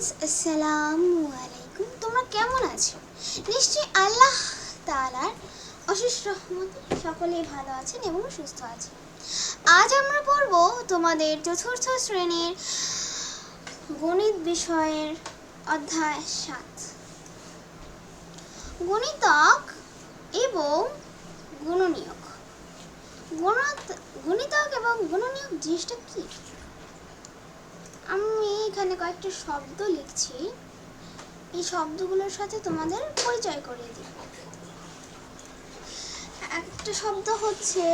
Friends, আসসালামু আলাইকুম। তোমরা কেমন আছো? নিশ্চয়ই আল্লাহ তাআলার অশেষ রহমতে সকলেই ভালো আছেন এবং সুস্থ আছেন। আজ আমরা পড়ব তোমাদের চতুর্থ শ্রেণীর গণিত বিষয়ের অধ্যায় 7, গণিতক এবং গুণনীয়ক। গণিতক এবং গুণনীয়ক জিনিসটা কি? আমি এখানে কয়েকটা শব্দ লিখছি, এই শব্দগুলোর সাথে তোমাদের পরিচয় করিয়ে দিই। একটা শব্দ হচ্ছে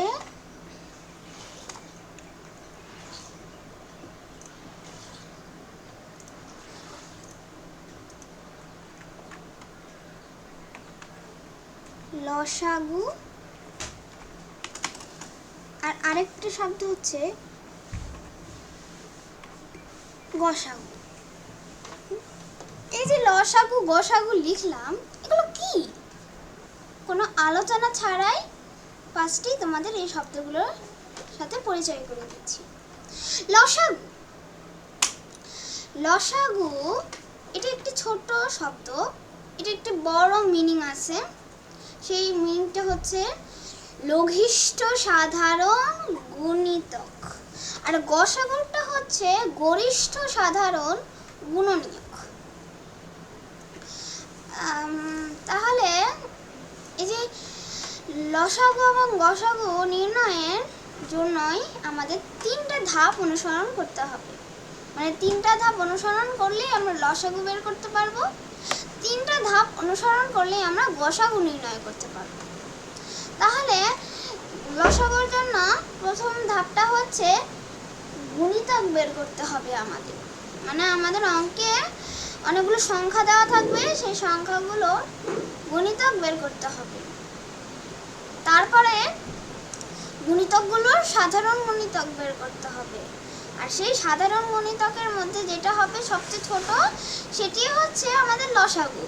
লসাগু, আর আরেকটা শব্দ হচ্ছে গসাগু। এই যে লসাগু গসাগু লিখলাম, এগুলো কি? কোনো আলোচনা ছাড়াই পাঁচটি তোমাদের এই শব্দগুলোর সাথে পরিচয় করে দিচ্ছি। লসাগু, লসাগু এটা একটি ছোট শব্দ, এটা একটি বড় মিনিং আছে। সেই মিনিংটা হচ্ছে লঘিষ্ঠ সাধারণ গুণিতক, আর গসাগুটা হচ্ছে গরিষ্ঠ সাধারণ গুণনীয়ক। তাহলে এই যে লসাগু এবং গসাগু নির্ণয়ের জন্যই আমাদের 3টা ধাপ অনুসরণ করতে হবে। মানে 3টা ধাপ অনুসরণ করলেই আমরা লসাগু বের করতে পারবো, 3টা ধাপ অনুসরণ করলেই আমরা গসাগু নির্ণয় করতে পারবো। তাহলে লসাগুর জন্য প্রথম ধাপটা হচ্ছে গুণিতক বের করতে হবে আমাদের। মানে আমাদের অঙ্কে অনেকগুলো সংখ্যা দেওয়া থাকবে, সেই সংখ্যাগুলো গুণিতক বের করতে হবে। তারপরে গুণিতকগুলোর সাধারণ গুণিতক বের করতে হবে, আর সেই সাধারণ গুণিতকের মধ্যে যেটা হবে সবচেয়ে ছোট, সেটি হচ্ছে আমাদের লসাগু।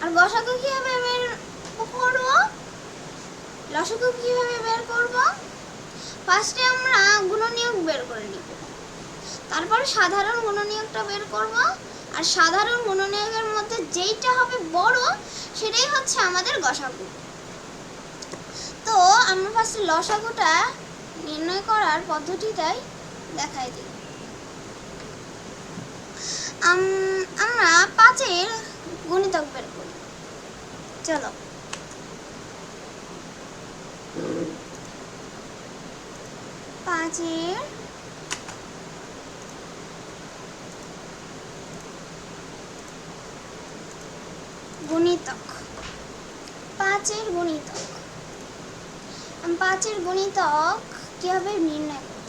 আর গসাগু কিভাবে বের করব? লসাগু কিভাবে বের করব? ফার্স্টে আমরা গুণনীয়ক বের করে নিব, তারপরে সাধারণ গুণনীয়কটা বের করব, আর সাধারণ গুণনীয়কের মধ্যে যেইটা হবে বড় সেটাই হচ্ছে আমাদের গসাগু। তো আমরা ফার্স্টে লসাগুটা নির্ণয় করার পদ্ধতিটাই দেখাই দিই। আমরা 5-এর গুণিতক বের করি। চলো, 5-এর গুণিতক, 5-এর গুণিতক। 5-এর গুণিতক কিভাবে নির্ণয় করব?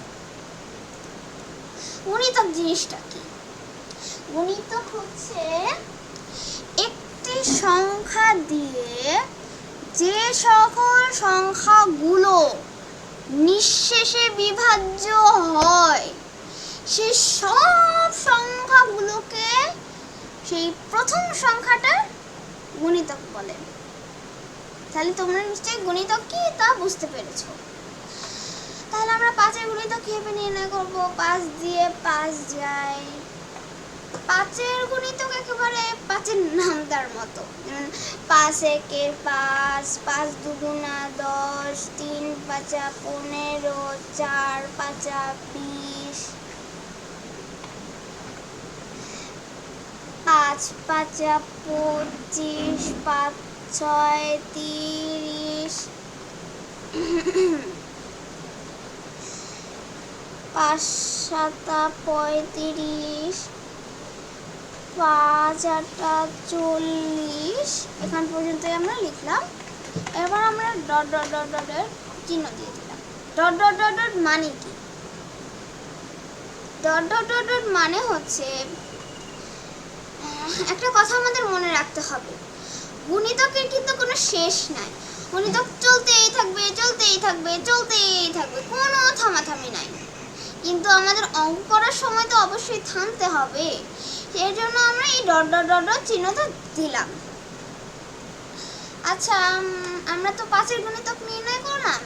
গুণিতক জিনিসটা কি? গুণিতক হচ্ছে একটি সংখ্যা দিয়ে যে সকল সংখ্যাগুলো নিঃশেষে বিভাজ্য হয়, সেই সব সংখ্যাগুলোকে সেই প্রথম সংখ্যাটা গুণিতক বলে। তাহলে তোমরা নিশ্চয়ই গুণিতক কি তা বুঝতে পেরেছো। তাহলে আমরা 5-এর গুণিতক কিভাবে নির্ণয় করব? 5 দিয়ে 5 যায়। 5-এর গুণিতক একেবারে 5-এর নামটার মতো, 5 একে 5, 5 দুগুণা 10, 3 পাঁচা 15, 4 পাঁচা 20, 5 পাঁচা 25, 5 6 30, 5 7 35, 5 8 40। এখান পর্যন্তই আমরা লিখলাম। এবার আমরা ডট ডট ডট ডটের চিহ্ন দিয়ে দিলাম। ডট ডট ডট ডট মানে কি? ডট ডট ডট ডট মানে হচ্ছে, একটা কথা আমাদের মনে রাখতে হবে, গুণিতকের কিন্তু কোনো শেষ নাই। গুণিতক চলতেই থাকবে চলতেই থাকবে চলতেই থাকবে, কোনো থামাথামি নাই। কিন্তু আমাদের অঙ্ক করার সময় তো অবশ্যই থামতে হবে, সেই জন্য আমরা এই ডট ডট ডট ডট চিহ্নটা দিলাম। আচ্ছা, আমরা তো 5-এর গুণিতক নির্ণয় করলাম,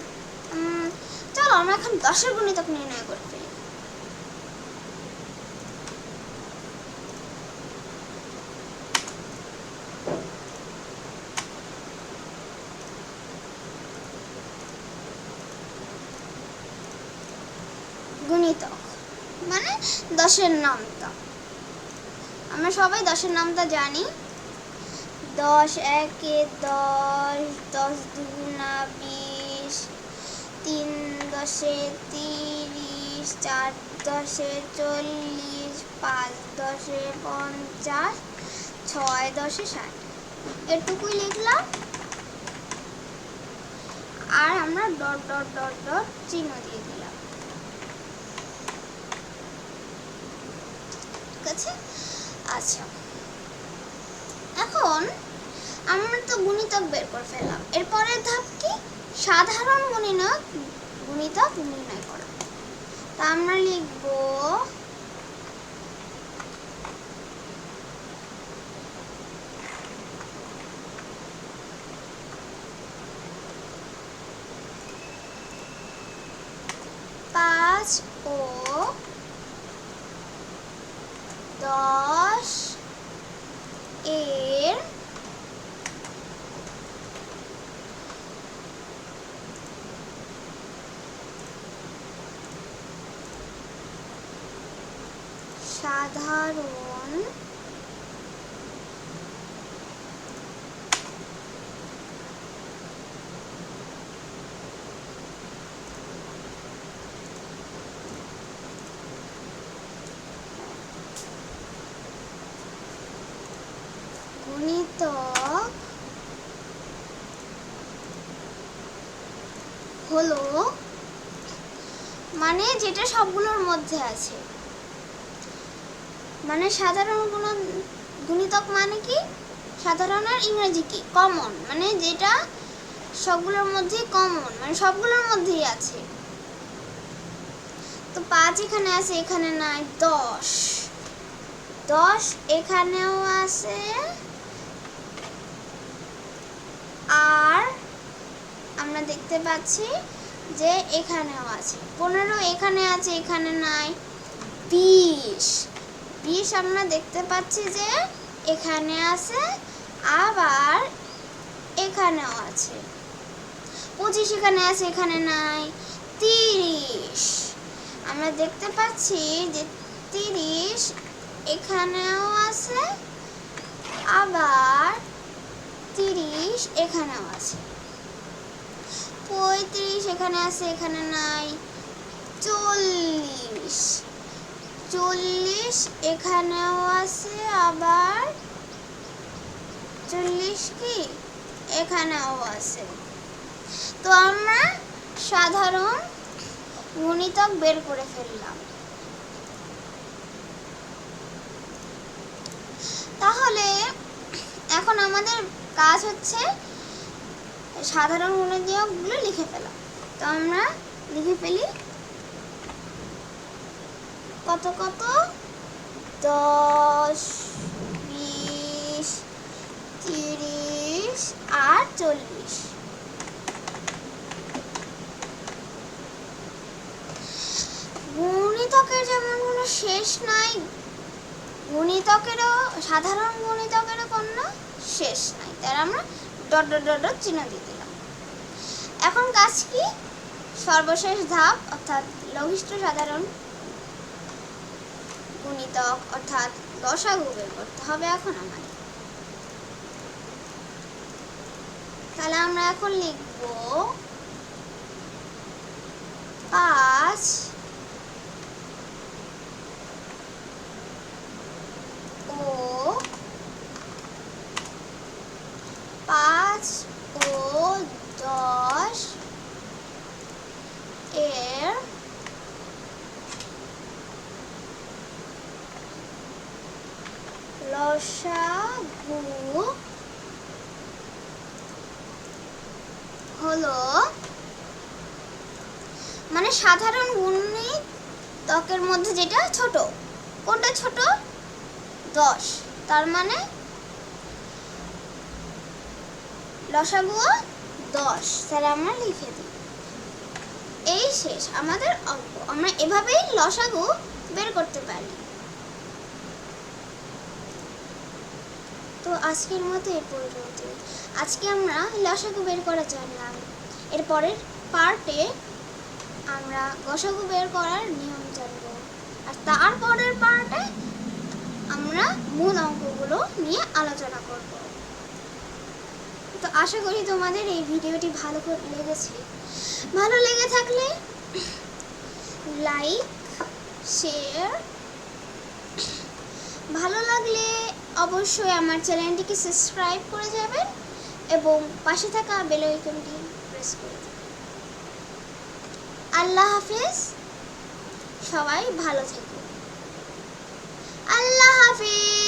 চলো আমরা এখন 10-এর গুণিতক নির্ণয় করে ফেলি। গুণিতক মানে 10-এর নামতা। আমরা সবাই 10-এর নামতা জানি। 10 একে 10, 10 দুগুণা 20, 3 10-এ 30, 4 10-এ 40, 5 10-এ 50, 6 10-এ 60। এটুকুই লিখলাম আর আমরা ডট ডট ডট ডট চিহ্ন দিয়ে দিলাম। ঠিক আছে? আচ্ছা, এখন আমরা তো গুণিতক বের করে ফেললাম। এরপরের ধাপ কি? সাধারণ গুণিতক নির্ণয় করা। তা আমরা লিখব 5 ও 10 এর সাধারণ গুণিতক হলো মানে যেটা সবগুলোর মধ্যে আছে। মানে সাধারণ গুণিতক মানে কি? সাধারণের ইংরেজি কি? কমন, মানে যেটা সবগুলোর মধ্যেই কমন, মানে সবগুলোর মধ্যেই আছে। তো 5 এখানে আছে, এখানে নাই। 10 এখানেও আছে, আর আমরা দেখতে পাচ্ছি যে এখানেও আছে। 15 এখানে আছে, এখানে নাই। 20 আমরা দেখতে পাচ্ছি যে এখানে আছে, আবার এখানেও আছে। 25 এখানে আছে, এখানে নাই। 30 আমরা দেখতে পাচ্ছি যে 30 এখানেও আছে, আবার 30 এখানেও আছে। 35 এখানে আছে, এখানে নাই। 40 এখানেও আছে, আবার 40 কি এখানেও আছে। তো আমরা সাধারণ গুণিতক বের করে ফেললাম। তাহলে এখন আমাদের কাজ হচ্ছে সাধারণ গুণিতকগুলো লিখে ফেলা। তো আমরা লিখে ফেলি। কত কত? 10, 20, 30 আর 40। গুণিতকের যেমন কোনো শেষ নাই, গুণিতকেরও সাধারণ গুণিতকেরও কোনো শেষ নাই। তার আমরা ডট ডট ডট ডট চিহ্ন দিয়ে দিলাম। এখন কাজ কি? সর্বশেষ ধাপ অর্থাৎ লঘিষ্ঠ সাধারণ গুণিতক অর্থাৎ লসাগু বের করতে হবে এখন আমাদের। তাহলে আমরা এখন লিখব 5 ও 10 এর লসাগু হলো মানে সাধারণ গুণিতকের মধ্যে যেটা ছোট। কোনটা ছোট? 10। তার মানে লসাগু 10। তাহলে আমরা লিখে দিই। এই শেষ আমাদের অঙ্ক। আমরা এভাবেই লসাগু বের করতে পারি। তো আজকের মতো এ পর্যন্ত। আজকে আমরা লসাগু বের করা জানলাম। এরপরের পার্টে আমরা গসাগু বের করার নিয়ম জানব, আর তারপরের পার্টে আমরা মূল অঙ্কগুলো নিয়ে আলোচনা করব। তো আশা করি তোমাদের এই ভিডিওটি ভালো লেগেছে। ভালো লেগে থাকলে লাইক, শেয়ার, ভালো লাগলে অবশ্যই আমার চ্যানেলটিকে সাবস্ক্রাইব করে যাবেন এবং পাশে থাকা বেল আইকনটি প্রেস করে দেবেন। আল্লাহ হাফেজ, সবাই ভালো থেকো। আল্লাহ হাফেজ।